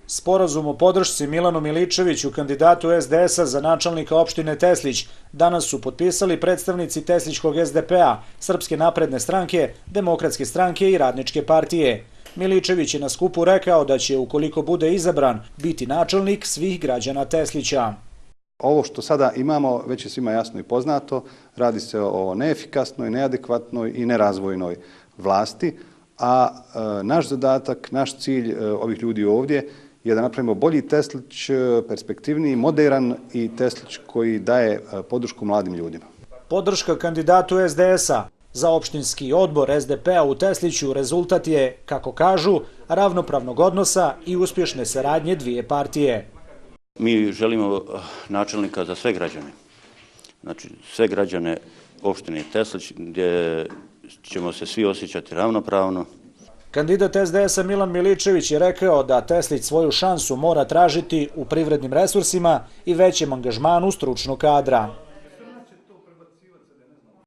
Sporazum o podršci Milanu Miličeviću, kandidatu SDS-a za načelnika opštine Teslić, danas su potpisali predstavnici Teslićkog SDP-a, Srpske napredne stranke, Demokratske stranke i Radničke partije. Miličević je na skupu rekao da će, ukoliko bude izabran, biti načelnik svih građana Teslića. Ovo što sada imamo već je svima jasno i poznato, radi se o neefikasnoj, neadekvatnoj i nerazvojnoj vlasti, a naš zadatak, naš cilj ovih ljudi ovdje je da napravimo bolji Teslić, perspektivniji, moderan i Teslić koji daje podršku mladim ljudima. Podrška kandidatu SDS-a za opštinski odbor SDP-a u Tesliću rezultat je, kako kažu, ravnopravnog odnosa i uspješne saradnje dvije partije. Mi želimo načelnika za sve građane, znači sve građane opštine Teslić gdje ćemo se svi osjećati ravnopravno. Kandidat SDS-a Milan Miličević je rekao da Teslić svoju šansu mora tražiti u privrednim resursima i većem angažmanu stručnog kadra.